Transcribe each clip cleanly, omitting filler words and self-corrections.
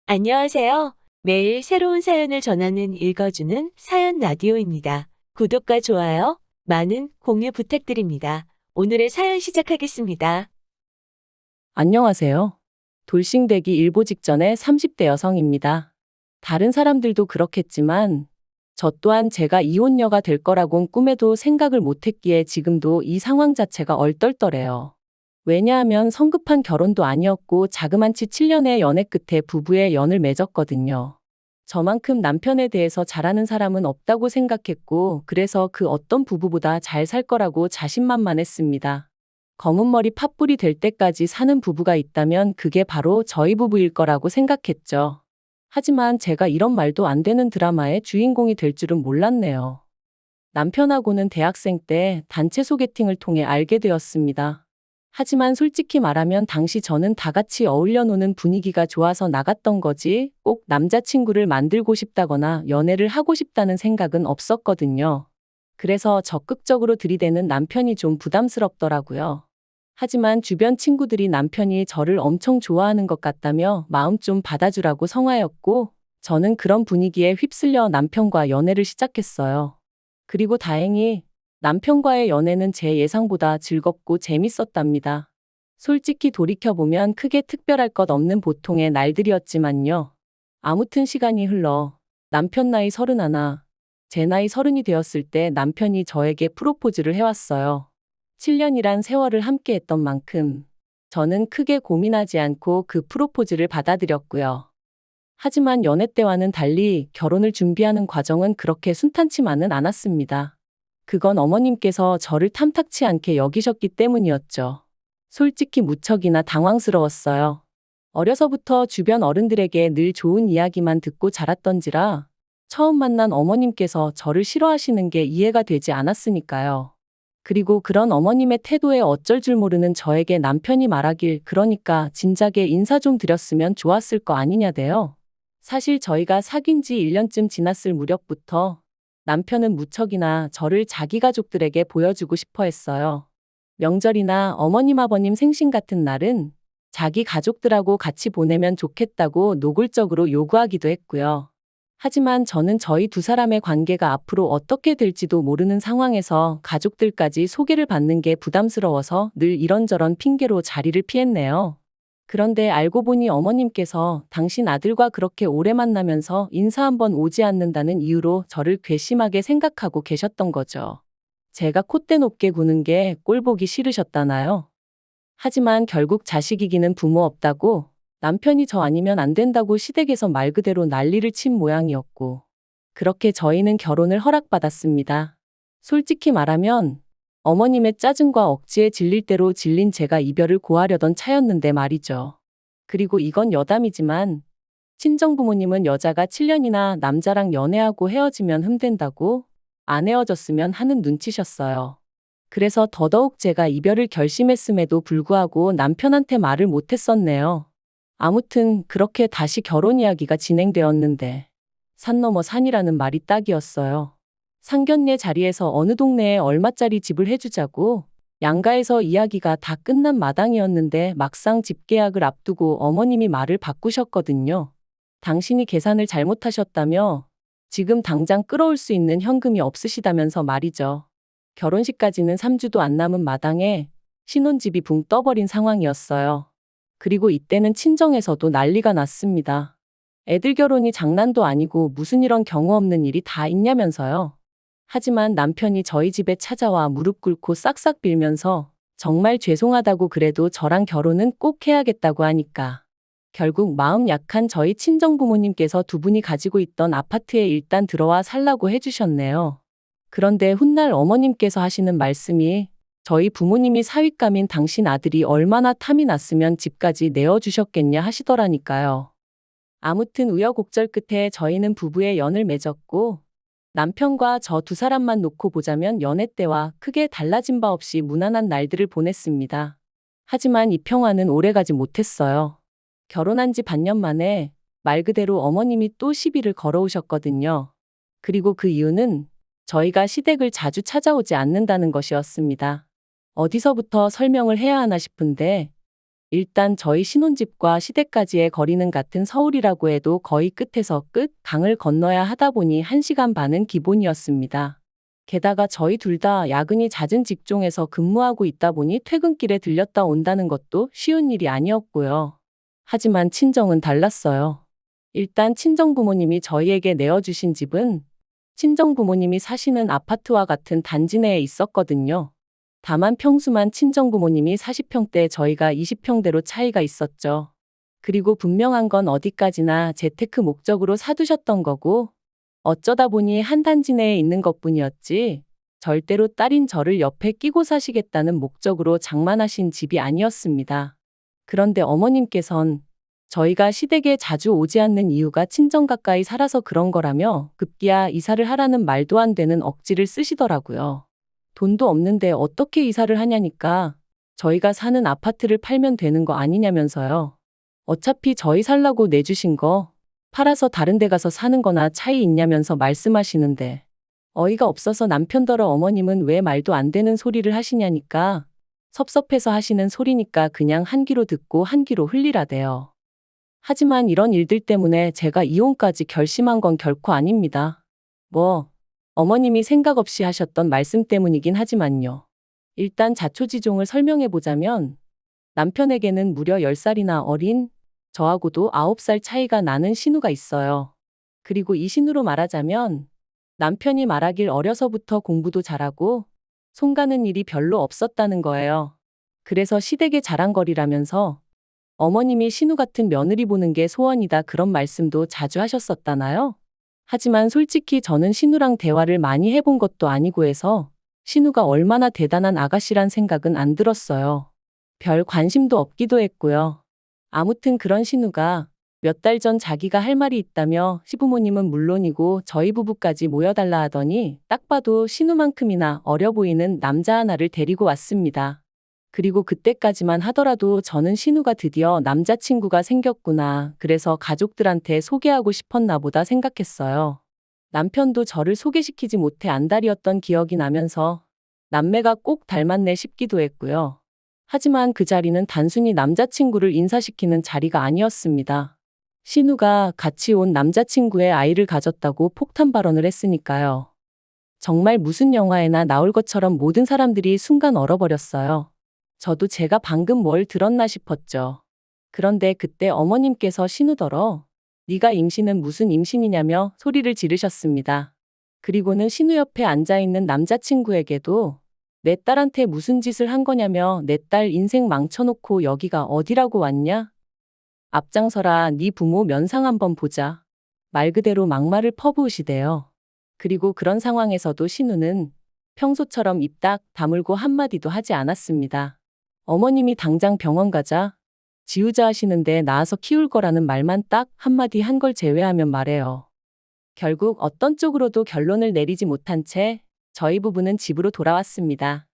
안녕하세요. 매일 새로운 사연을 전하는 읽어주는 사연 라디오입니다. 구독과 좋아요, 많은 공유 부탁드립니다. 오늘의 사연 시작하겠습니다. 안녕하세요. 돌싱되기 일보 직전의 30대 여성입니다. 다른 사람들도 그렇겠지만 저 또한 제가 이혼녀가 될 거라곤 꿈에도 생각을 못했기에 지금도 이 상황 자체가 얼떨떨해요. 왜냐하면 성급한 결혼도 아니었고 자그만치 7년의 연애 끝에 부부의 연을 맺었거든요. 저만큼 남편에 대해서 잘하는 사람은 없다고 생각했고 그래서 그 어떤 부부보다 잘 살 거라고 자신만만했습니다. 검은 머리 팥불이 될 때까지 사는 부부가 있다면 그게 바로 저희 부부일 거라고 생각했죠. 하지만 제가 이런 말도 안 되는 드라마의 주인공이 될 줄은 몰랐네요. 남편하고는 대학생 때 단체 소개팅을 통해 알게 되었습니다. 하지만 솔직히 말하면 당시 저는 다 같이 어울려 노는 분위기가 좋아서 나갔던 거지 꼭 남자친구를 만들고 싶다거나 연애를 하고 싶다는 생각은 없었거든요. 그래서 적극적으로 들이대는 남편이 좀 부담스럽더라고요. 하지만 주변 친구들이 남편이 저를 엄청 좋아하는 것 같다며 마음 좀 받아주라고 성화였고, 저는 그런 분위기에 휩쓸려 남편과 연애를 시작했어요. 그리고 다행히 남편과의 연애는 제 예상보다 즐겁고 재밌었답니다. 솔직히 돌이켜보면 크게 특별할 것 없는 보통의 날들이었지만요. 아무튼 시간이 흘러 남편 나이 31, 제 나이 30이 되었을 때 남편이 저에게 프로포즈를 해왔어요. 7년이란 세월을 함께 했던 만큼 저는 크게 고민하지 않고 그 프로포즈를 받아들였고요. 하지만 연애 때와는 달리 결혼을 준비하는 과정은 그렇게 순탄치만은 않았습니다. 그건 어머님께서 저를 탐탁치 않게 여기셨기 때문이었죠. 솔직히 무척이나 당황스러웠어요. 어려서부터 주변 어른들에게 늘 좋은 이야기만 듣고 자랐던지라 처음 만난 어머님께서 저를 싫어하시는 게 이해가 되지 않았으니까요. 그리고 그런 어머님의 태도에 어쩔 줄 모르는 저에게 남편이 말하길 그러니까 진작에 인사 좀 드렸으면 좋았을 거 아니냐대요. 사실 저희가 사귄 지 1년쯤 지났을 무렵부터 남편은 무척이나 저를 자기 가족들에게 보여주고 싶어 했어요. 명절이나 어머님 아버님 생신 같은 날은 자기 가족들하고 같이 보내면 좋겠다고 노골적으로 요구하기도 했고요. 하지만 저는 저희 두 사람의 관계가 앞으로 어떻게 될지도 모르는 상황에서 가족들까지 소개를 받는 게 부담스러워서 늘 이런저런 핑계로 자리를 피했네요. 그런데 알고 보니 어머님께서 당신 아들과 그렇게 오래 만나면서 인사 한번 오지 않는다는 이유로 저를 괘씸하게 생각하고 계셨던 거죠. 제가 콧대 높게 구는 게 꼴보기 싫으셨다나요? 하지만 결국 자식이기는 부모 없다고 남편이 저 아니면 안 된다고 시댁에서 말 그대로 난리를 친 모양이었고, 그렇게 저희는 결혼을 허락받았습니다. 솔직히 말하면 어머님의 짜증과 억지에 질릴 대로 질린 제가 이별을 고하려던 차였는데 말이죠. 그리고 이건 여담이지만 친정부모님은 여자가 7년이나 남자랑 연애하고 헤어지면 흠된다고 안 헤어졌으면 하는 눈치셨어요. 그래서 더더욱 제가 이별을 결심했음에도 불구하고 남편한테 말을 못했었네요. 아무튼 그렇게 다시 결혼 이야기가 진행되었는데 산 넘어 산이라는 말이 딱이었어요. 상견례 자리에서 어느 동네에 얼마짜리 집을 해주자고 양가에서 이야기가 다 끝난 마당이었는데 막상 집 계약을 앞두고 어머님이 말을 바꾸셨거든요. 당신이 계산을 잘못하셨다며 지금 당장 끌어올 수 있는 현금이 없으시다면서 말이죠. 결혼식까지는 3주도 안 남은 마당에 신혼집이 붕 떠버린 상황이었어요. 그리고 이때는 친정에서도 난리가 났습니다. 애들 결혼이 장난도 아니고 무슨 이런 경우 없는 일이 다 있냐면서요. 하지만 남편이 저희 집에 찾아와 무릎 꿇고 싹싹 빌면서 정말 죄송하다고 그래도 저랑 결혼은 꼭 해야겠다고 하니까 결국 마음 약한 저희 친정부모님께서 두 분이 가지고 있던 아파트에 일단 들어와 살라고 해주셨네요. 그런데 훗날 어머님께서 하시는 말씀이 저희 부모님이 사윗감인 당신 아들이 얼마나 탐이 났으면 집까지 내어주셨겠냐 하시더라니까요. 아무튼 우여곡절 끝에 저희는 부부의 연을 맺었고 남편과 저 두 사람만 놓고 보자면 연애 때와 크게 달라진 바 없이 무난한 날들을 보냈습니다. 하지만 이 평화는 오래가지 못했어요. 결혼한 지 반년 만에 말 그대로 어머님이 또 시비를 걸어오셨거든요. 그리고 그 이유는 저희가 시댁을 자주 찾아오지 않는다는 것이었습니다. 어디서부터 설명을 해야 하나 싶은데 일단 저희 신혼집과 시댁까지의 거리는 같은 서울이라고 해도 거의 끝에서 끝, 강을 건너야 하다 보니 1시간 반은 기본이었습니다. 게다가 저희 둘 다 야근이 잦은 직종에서 근무하고 있다 보니 퇴근길에 들렸다 온다는 것도 쉬운 일이 아니었고요. 하지만 친정은 달랐어요. 일단 친정부모님이 저희에게 내어주신 집은 친정부모님이 사시는 아파트와 같은 단지 내에 있었거든요. 다만 평수만 친정부모님이 40평대 저희가 20평대로 차이가 있었죠. 그리고 분명한 건 어디까지나 재테크 목적으로 사두셨던 거고 어쩌다 보니 한 단지 내에 있는 것뿐이었지 절대로 딸인 저를 옆에 끼고 사시겠다는 목적으로 장만하신 집이 아니었습니다. 그런데 어머님께선 저희가 시댁에 자주 오지 않는 이유가 친정 가까이 살아서 그런 거라며 급기야 이사를 하라는 말도 안 되는 억지를 쓰시더라고요. 돈도 없는데 어떻게 이사를 하냐니까 저희가 사는 아파트를 팔면 되는 거 아니냐면서요. 어차피 저희 살라고 내주신 거 팔아서 다른 데 가서 사는 거나 차이 있냐면서 말씀하시는데 어이가 없어서 남편더러 어머님은 왜 말도 안 되는 소리를 하시냐니까 섭섭해서 하시는 소리니까 그냥 한 귀로 듣고 한 귀로 흘리라대요. 하지만 이런 일들 때문에 제가 이혼까지 결심한 건 결코 아닙니다. 어머님이 생각 없이 하셨던 말씀 때문이긴 하지만요. 일단 자초지종을 설명해 보자면 남편에게는 무려 10살이나 어린 저하고도 9살 차이가 나는 신우가 있어요. 그리고 이 신우로 말하자면 남편이 말하길 어려서부터 공부도 잘하고 손 가는 일이 별로 없었다는 거예요. 그래서 시댁의 자랑거리라면서 어머님이 신우 같은 며느리 보는 게 소원이다 그런 말씀도 자주 하셨었다나요? 하지만 솔직히 저는 신우랑 대화를 많이 해본 것도 아니고 해서 신우가 얼마나 대단한 아가씨란 생각은 안 들었어요. 별 관심도 없기도 했고요. 아무튼 그런 신우가 몇 달 전 자기가 할 말이 있다며 시부모님은 물론이고 저희 부부까지 모여달라 하더니 딱 봐도 신우만큼이나 어려 보이는 남자 하나를 데리고 왔습니다. 그리고 그때까지만 하더라도 저는 신우가 드디어 남자친구가 생겼구나. 그래서 가족들한테 소개하고 싶었나 보다 생각했어요. 남편도 저를 소개시키지 못해 안달이었던 기억이 나면서 남매가 꼭 닮았네 싶기도 했고요. 하지만 그 자리는 단순히 남자친구를 인사시키는 자리가 아니었습니다. 신우가 같이 온 남자친구의 아이를 가졌다고 폭탄 발언을 했으니까요. 정말 무슨 영화에나 나올 것처럼 모든 사람들이 순간 얼어버렸어요. 저도 제가 방금 뭘 들었나 싶었죠. 그런데 그때 어머님께서 신우더러 네가 임신은 무슨 임신이냐며 소리를 지르셨습니다. 그리고는 신우 옆에 앉아있는 남자친구에게도 내 딸한테 무슨 짓을 한 거냐며 내 딸 인생 망쳐놓고 여기가 어디라고 왔냐? 앞장서라 네 부모 면상 한번 보자. 말 그대로 막말을 퍼부으시대요. 그리고 그런 상황에서도 신우는 평소처럼 입 딱 다물고 한마디도 하지 않았습니다. 어머님이 당장 병원 가자, 지우자 하시는데 낳아서 키울 거라는 말만 딱 한마디 한 걸 제외하면 말해요. 결국 어떤 쪽으로도 결론을 내리지 못한 채 저희 부부는 집으로 돌아왔습니다.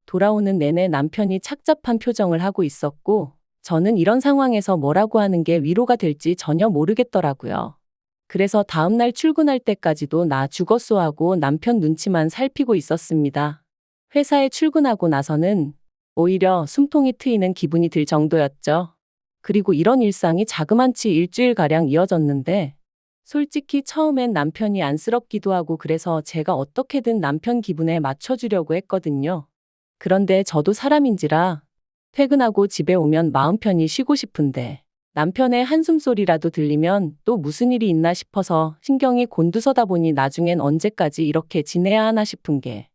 돌아오는 내내 남편이 착잡한 표정을 하고 있었고 저는 이런 상황에서 뭐라고 하는 게 위로가 될지 전혀 모르겠더라고요. 그래서 다음날 출근할 때까지도 나 죽었소 하고 남편 눈치만 살피고 있었습니다. 회사에 출근하고 나서는 오히려 숨통이 트이는 기분이 들 정도였죠. 그리고 이런 일상이 자그만치 일주일가량 이어졌는데 솔직히 처음엔 남편이 안쓰럽기도 하고 그래서 제가 어떻게든 남편 기분에 맞춰주려고 했거든요. 그런데 저도 사람인지라 퇴근하고 집에 오면 마음 편히 쉬고 싶은데 남편의 한숨소리라도 들리면 또 무슨 일이 있나 싶어서 신경이 곤두서다 보니 나중엔 언제까지 이렇게 지내야 하나 싶은 게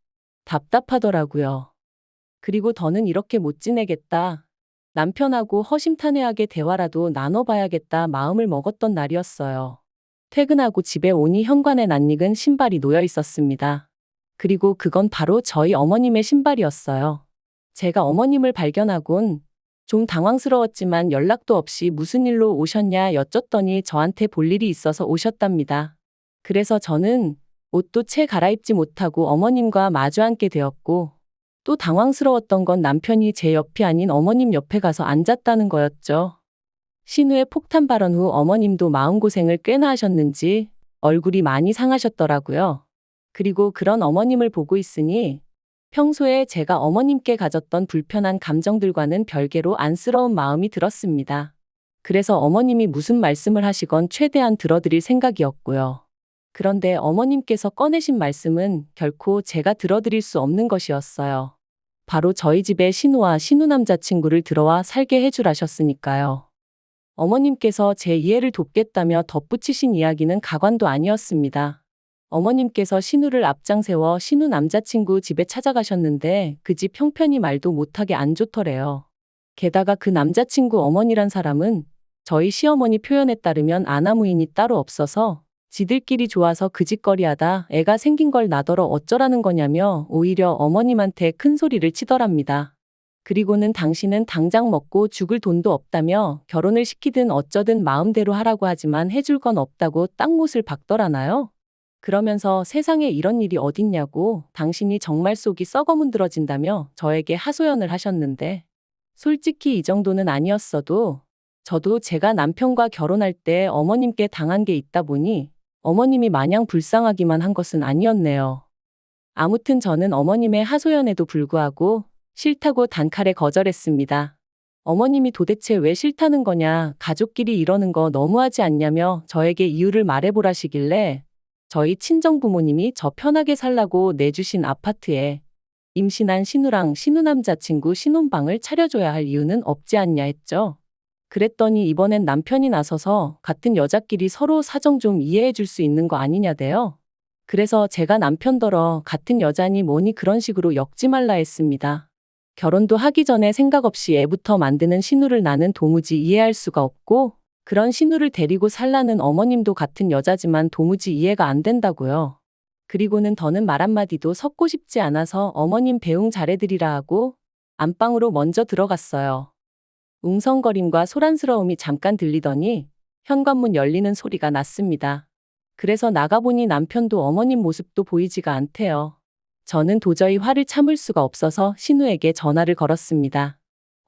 답답하더라고요. 그리고 더는 이렇게 못 지내겠다. 남편하고 허심탄회하게 대화라도 나눠봐야겠다 마음을 먹었던 날이었어요. 퇴근하고 집에 오니 현관에 낯익은 신발이 놓여 있었습니다. 그리고 그건 바로 저희 어머님의 신발이었어요. 제가 어머님을 발견하곤 좀 당황스러웠지만 연락도 없이 무슨 일로 오셨냐 여쭸더니 저한테 볼 일이 있어서 오셨답니다. 그래서 저는 옷도 채 갈아입지 못하고 어머님과 마주 앉게 되었고 또 당황스러웠던 건 남편이 제 옆이 아닌 어머님 옆에 가서 앉았다는 거였죠. 신우의 폭탄 발언 후 어머님도 마음고생을 꽤나 하셨는지 얼굴이 많이 상하셨더라고요. 그리고 그런 어머님을 보고 있으니 평소에 제가 어머님께 가졌던 불편한 감정들과는 별개로 안쓰러운 마음이 들었습니다. 그래서 어머님이 무슨 말씀을 하시건 최대한 들어드릴 생각이었고요. 그런데 어머님께서 꺼내신 말씀은 결코 제가 들어드릴 수 없는 것이었어요. 바로 저희 집에 신우와 신우 남자친구를 들어와 살게 해주라셨으니까요. 어머님께서 제 이해를 돕겠다며 덧붙이신 이야기는 가관도 아니었습니다. 어머님께서 신우를 앞장세워 신우 남자친구 집에 찾아가셨는데 그 집 형편이 말도 못하게 안 좋더래요. 게다가 그 남자친구 어머니란 사람은 저희 시어머니 표현에 따르면 아나무인이 따로 없어서 지들끼리 좋아서 그 짓거리하다 애가 생긴 걸 나더러 어쩌라는 거냐며 오히려 어머님한테 큰 소리를 치더랍니다. 그리고는 당신은 당장 먹고 죽을 돈도 없다며 결혼을 시키든 어쩌든 마음대로 하라고 하지만 해줄 건 없다고 땅못을 박더라나요? 그러면서 세상에 이런 일이 어딨냐고 당신이 정말 속이 썩어 문드러진다며 저에게 하소연을 하셨는데 솔직히 이 정도는 아니었어도 저도 제가 남편과 결혼할 때 어머님께 당한 게 있다 보니 어머님이 마냥 불쌍하기만 한 것은 아니었네요. 아무튼 저는 어머님의 하소연에도 불구하고 싫다고 단칼에 거절했습니다. 어머님이 도대체 왜 싫다는 거냐, 가족끼리 이러는 거 너무하지 않냐며 저에게 이유를 말해보라시길래 저희 친정부모님이 저 편하게 살라고 내주신 아파트에 임신한 신우랑 신우 남자친구 신혼방을 차려줘야 할 이유는 없지 않냐 했죠. 그랬더니 이번엔 남편이 나서서 같은 여자끼리 서로 사정 좀 이해해 줄 수 있는 거 아니냐대요. 그래서 제가 남편더러 같은 여자니 뭐니 그런 식으로 엮지 말라 했습니다. 결혼도 하기 전에 생각 없이 애부터 만드는 신우를 나는 도무지 이해할 수가 없고 그런 신우를 데리고 살라는 어머님도 같은 여자지만 도무지 이해가 안 된다고요. 그리고는 더는 말 한마디도 섞고 싶지 않아서 어머님 배웅 잘해드리라 하고 안방으로 먼저 들어갔어요. 웅성거림과 소란스러움이 잠깐 들리더니 현관문 열리는 소리가 났습니다. 그래서 나가보니 남편도 어머님 모습도 보이지가 않대요. 저는 도저히 화를 참을 수가 없어서 신우에게 전화를 걸었습니다.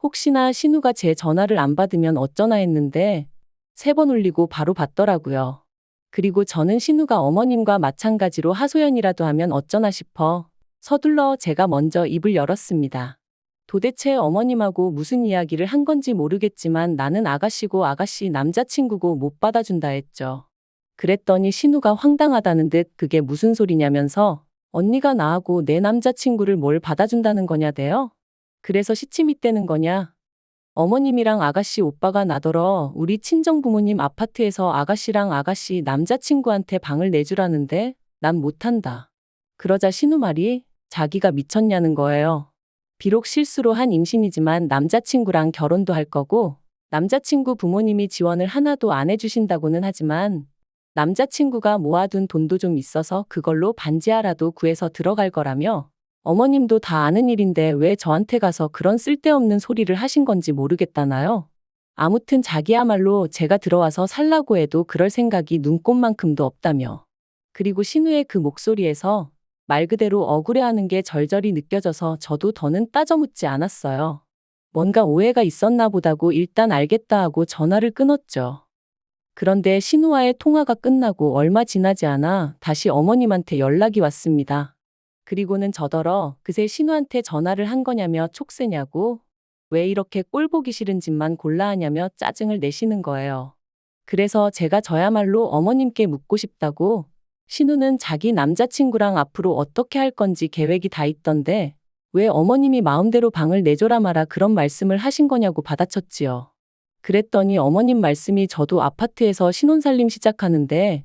혹시나 신우가 제 전화를 안 받으면 어쩌나 했는데 3번 울리고 바로 받더라고요. 그리고 저는 신우가 어머님과 마찬가지로 하소연이라도 하면 어쩌나 싶어 서둘러 제가 먼저 입을 열었습니다. 도대체 어머님하고 무슨 이야기를 한 건지 모르겠지만 나는 아가씨고 아가씨 남자친구고 못 받아준다 했죠. 그랬더니 신우가 황당하다는 듯 그게 무슨 소리냐면서 언니가 나하고 내 남자친구를 뭘 받아준다는 거냐대요? 그래서 시침이 떼는 거냐? 어머님이랑 아가씨 오빠가 나더러 우리 친정부모님 아파트에서 아가씨랑 아가씨 남자친구한테 방을 내주라는데 난 못한다. 그러자 신우 말이 자기가 미쳤냐는 거예요. 비록 실수로 한 임신이지만 남자친구랑 결혼도 할 거고 남자친구 부모님이 지원을 하나도 안 해주신다고는 하지만 남자친구가 모아둔 돈도 좀 있어서 그걸로 반지하라도 구해서 들어갈 거라며 어머님도 다 아는 일인데 왜 저한테 가서 그런 쓸데없는 소리를 하신 건지 모르겠다나요? 아무튼 자기야말로 제가 들어와서 살라고 해도 그럴 생각이 눈꼽만큼도 없다며. 그리고 신우의 그 목소리에서 말 그대로 억울해하는 게 절절히 느껴져서 저도 더는 따져 묻지 않았어요. 뭔가 오해가 있었나 보다고 일단 알겠다 하고 전화를 끊었죠. 그런데 신우와의 통화가 끝나고 얼마 지나지 않아 다시 어머님한테 연락이 왔습니다. 그리고는 저더러 그새 신우한테 전화를 한 거냐며 촉새냐고 왜 이렇게 꼴 보기 싫은 짓만 골라 하냐며 짜증을 내시는 거예요. 그래서 제가 저야말로 어머님께 묻고 싶다고 신우는 자기 남자친구랑 앞으로 어떻게 할 건지 계획이 다 있던데 왜 어머님이 마음대로 방을 내줘라 마라 그런 말씀을 하신 거냐고 받아쳤지요. 그랬더니 어머님 말씀이 저도 아파트에서 신혼살림 시작하는데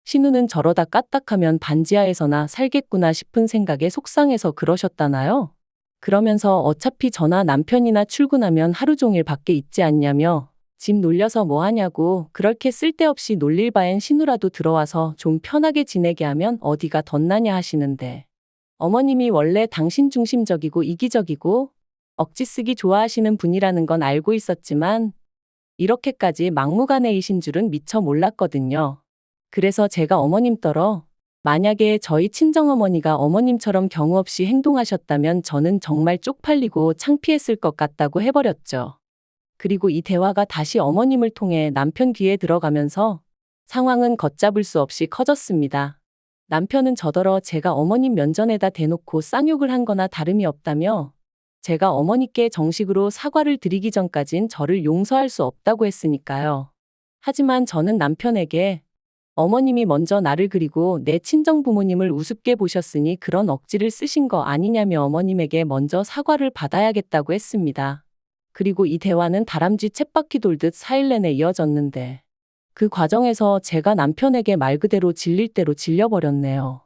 신우는 저러다 까딱하면 반지하에서나 살겠구나 싶은 생각에 속상해서 그러셨다나요? 그러면서 어차피 저나 남편이나 출근하면 하루 종일 밖에 있지 않냐며 집 놀려서 뭐 하냐고 그렇게 쓸데없이 놀릴 바엔 신우라도 들어와서 좀 편하게 지내게 하면 어디가 덧나냐 하시는데 어머님이 원래 당신 중심적이고 이기적이고 억지 쓰기 좋아하시는 분이라는 건 알고 있었지만 이렇게까지 막무가내이신 줄은 미처 몰랐거든요. 그래서 제가 어머님더러 만약에 저희 친정어머니가 어머님처럼 경우 없이 행동하셨다면 저는 정말 쪽팔리고 창피했을 것 같다고 해버렸죠. 그리고 이 대화가 다시 어머님을 통해 남편 귀에 들어가면서 상황은 걷잡을 수 없이 커졌습니다. 남편은 저더러 제가 어머님 면전에다 대놓고 쌍욕을 한 거나 다름이 없다며 제가 어머니께 정식으로 사과를 드리기 전까진 저를 용서할 수 없다고 했으니까요. 하지만 저는 남편에게 어머님이 먼저 나를 그리고 내 친정 부모님을 우습게 보셨으니 그런 억지를 쓰신 거 아니냐며 어머님에게 먼저 사과를 받아야겠다고 했습니다. 그리고 이 대화는 다람쥐 쳇바퀴 돌듯 4일 내내 이어졌는데 그 과정에서 제가 남편에게 말 그대로 질릴 대로 질려버렸네요.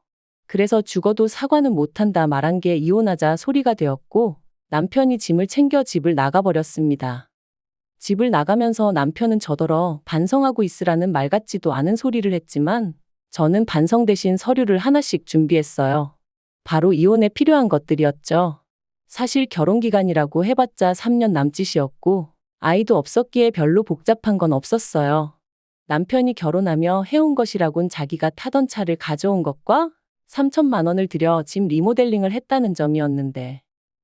그래서 죽어도 사과는 못한다 말한 게 이혼하자 소리가 되었고 남편이 짐을 챙겨 집을 나가버렸습니다. 집을 나가면서 남편은 저더러 반성하고 있으라는 말 같지도 않은 소리를 했지만 저는 반성 대신 서류를 하나씩 준비했어요. 바로 이혼에 필요한 것들이었죠. 사실 결혼기간이라고 해봤자 3년 남짓이었고 아이도 없었기에 별로 복잡한 건 없었어요. 남편이 결혼하며 해온 것이라곤 자기가 타던 차를 가져온 것과 3천만 원을 들여 집 리모델링을 했다는 점이었는데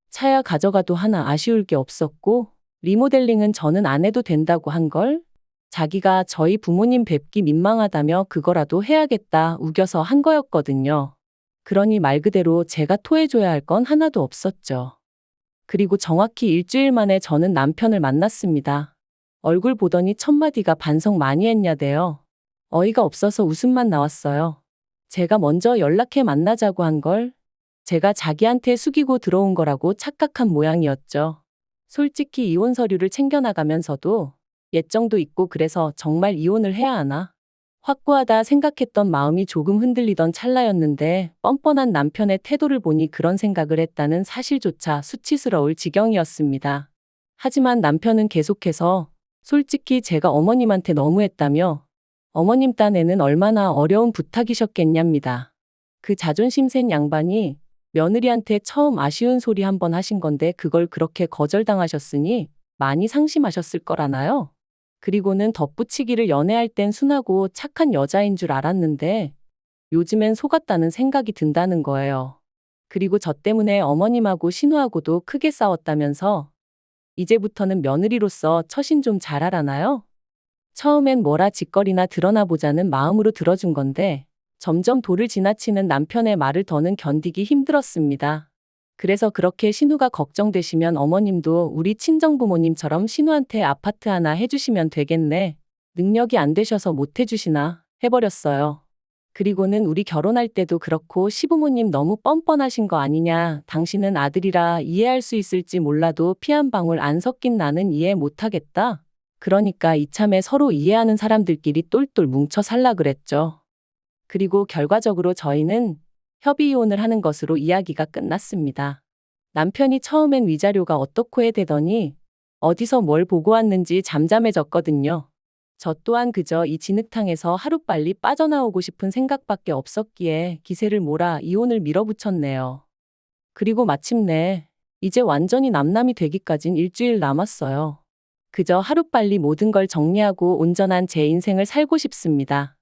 차야 가져가도 하나 아쉬울 게 없었고 리모델링은 저는 안 해도 된다고 한 걸 자기가 저희 부모님 뵙기 민망하다며 그거라도 해야겠다 우겨서 한 거였거든요. 그러니 말 그대로 제가 토해줘야 할 건 하나도 없었죠. 그리고 정확히 일주일 만에 저는 남편을 만났습니다. 얼굴 보더니 첫마디가 반성 많이 했냐대요. 어이가 없어서 웃음만 나왔어요. 제가 먼저 연락해 만나자고 한 걸 제가 자기한테 숙이고 들어온 거라고 착각한 모양이었죠. 솔직히 이혼 서류를 챙겨나가면서도 예정도 있고 그래서 정말 이혼을 해야 하나? 확고하다 생각했던 마음이 조금 흔들리던 찰나였는데 뻔뻔한 남편의 태도를 보니 그런 생각을 했다는 사실조차 수치스러울 지경이었습니다. 하지만 남편은 계속해서 솔직히 제가 어머님한테 너무했다며 어머님 딴에는 얼마나 어려운 부탁이셨겠냐입니다. 그 자존심 센 양반이 며느리한테 처음 아쉬운 소리 한 번 하신 건데 그걸 그렇게 거절당하셨으니 많이 상심하셨을 거라나요? 그리고는 덧붙이기를 연애할 땐 순하고 착한 여자인 줄 알았는데 요즘엔 속았다는 생각이 든다는 거예요. 그리고 저 때문에 어머님하고 신우하고도 크게 싸웠다면서 이제부터는 며느리로서 처신 좀 잘하라나요? 처음엔 뭐라 짓거리나 드러나 보자는 마음으로 들어준 건데 점점 도를 지나치는 남편의 말을 더는 견디기 힘들었습니다. 그래서 그렇게 신우가 걱정되시면 어머님도 우리 친정부모님처럼 신우한테 아파트 하나 해주시면 되겠네. 능력이 안 되셔서 못 해주시나 해버렸어요. 그리고는 우리 결혼할 때도 그렇고 시부모님 너무 뻔뻔하신 거 아니냐. 당신은 아들이라 이해할 수 있을지 몰라도 피 한 방울 안 섞인 나는 이해 못하겠다. 그러니까 이참에 서로 이해하는 사람들끼리 똘똘 뭉쳐 살라 그랬죠. 그리고 결과적으로 저희는 협의 이혼을 하는 것으로 이야기가 끝났습니다. 남편이 처음엔 위자료가 어떻고 해대더니 어디서 뭘 보고 왔는지 잠잠해졌거든요. 저 또한 그저 이 진흙탕에서 하루빨리 빠져나오고 싶은 생각밖에 없었기에 기세를 몰아 이혼을 밀어붙였네요. 그리고 마침내 이제 완전히 남남이 되기까진 일주일 남았어요. 그저 하루빨리 모든 걸 정리하고 온전한 제 인생을 살고 싶습니다.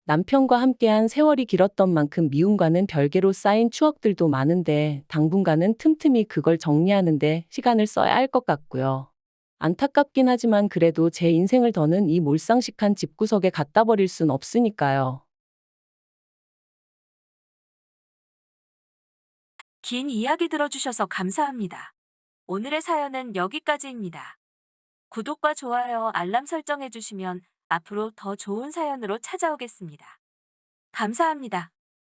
남편과 함께한 세월이 길었던 만큼 미움과는 별개로 쌓인 추억들도 많은데 당분간은 틈틈이 그걸 정리하는데 시간을 써야 할 것 같고요. 안타깝긴 하지만 그래도 제 인생을 더는 이 몰상식한 집구석에 갖다 버릴 순 없으니까요. 긴 이야기 들어주셔서 감사합니다. 오늘의 사연은 여기까지입니다. 구독과 좋아요, 알람 설정해주시면 앞으로 더 좋은 사연으로 찾아오겠습니다. 감사합니다.